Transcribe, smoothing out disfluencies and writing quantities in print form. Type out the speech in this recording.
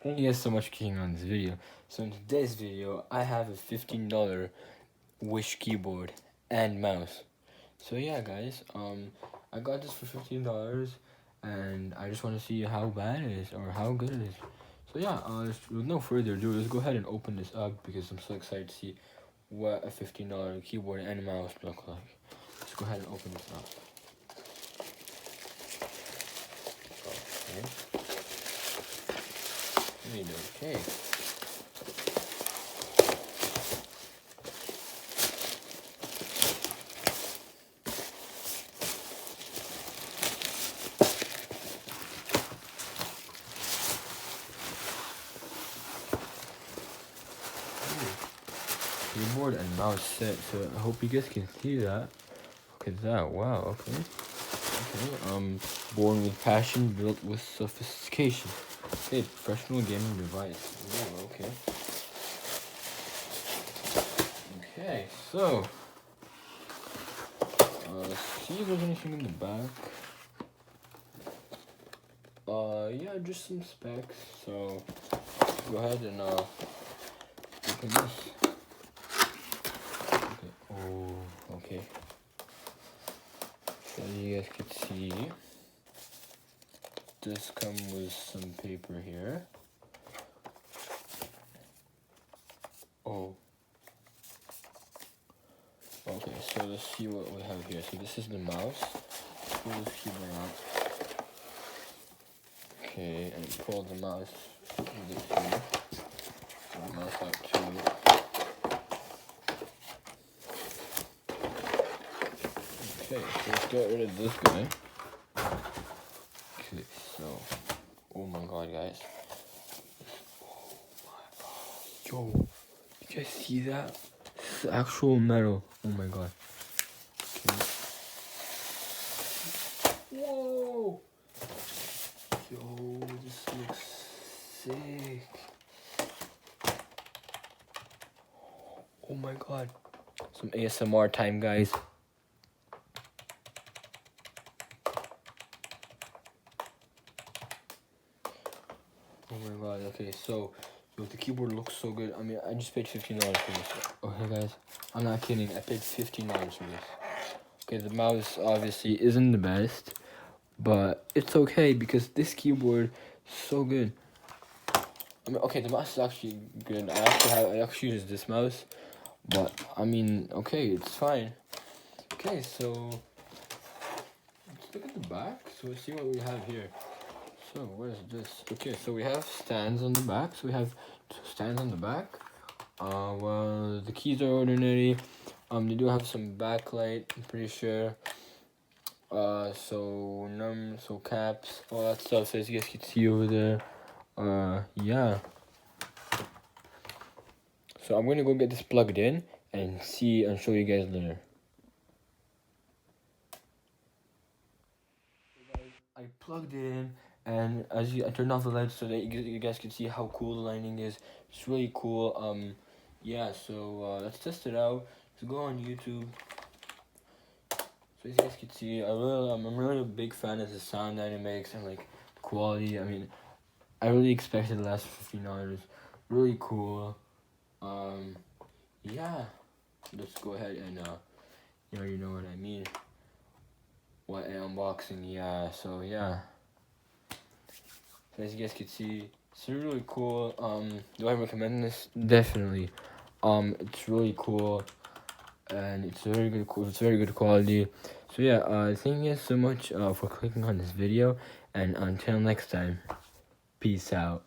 Thank you guys so much for clicking on this video. So in today's video, I have a $15 Wish keyboard and mouse. So yeah, guys, I got this for $15, and I just want to see how bad it is or how good it is. So yeah, with no further ado, let's go ahead and open this up because I'm so excited to see what a $15 keyboard and mouse look like. Let's go ahead and open this up. Okay. Keyboard and mouse set. So I hope you guys can see that. Look at that. Wow. Okay. Born with passion, built with sophistication. Okay, professional gaming device. Oh, okay. Okay, so let's see if there's anything in the back. Yeah, just some specs. So go ahead and open this. Okay. Oh, okay. So you guys can see, this comes with some paper here. Oh. Okay, so let's see what we have here. So this is the mouse. Pull this keyboard out. Okay, and pull the mouse with this here. Pull the mouse out too. Okay, so let's get rid of this guy. Okay, so, oh my god, guys. Oh my god. Yo, you guys see that? This is actual metal. Oh my god. Okay. Whoa! Yo, this looks sick. Oh my god. Some ASMR time, guys. Oh my god, okay, so the keyboard looks so good. I mean, I just paid $15 for this. Okay, guys, I'm not kidding. I paid $15 for this. Okay, the mouse obviously isn't the best, but it's okay because this keyboard is so good. I mean, okay, the mouse is actually good. I actually use this mouse, but I mean, okay, it's fine. Okay, so let's look at the back. So let's see what we have here. So what is this? Okay, so we have stands on the back. So we have two stands on the back. Well, the keys are ordinary. They do have some backlight, I'm pretty sure. So caps, all that stuff. So as you guys can see over there. Yeah. So I'm gonna go get this plugged in and show you guys later. I plugged it in, and I turned off the lights so that you guys can see how cool the lighting is. It's really cool. Yeah. So let's test it out. Let's go on YouTube. So as you guys can see, I'm really a big fan of the sound that it makes and like the quality. I mean, I really expected it to last for $15. Really cool. Yeah. Let's go ahead and you know what I mean. What an unboxing, yeah. So yeah. So as you guys can see, it's really cool. Do I recommend this? Definitely. It's really cool, and it's very good. It's very good quality. So yeah. Thank you guys so much for clicking on this video, and until next time, peace out.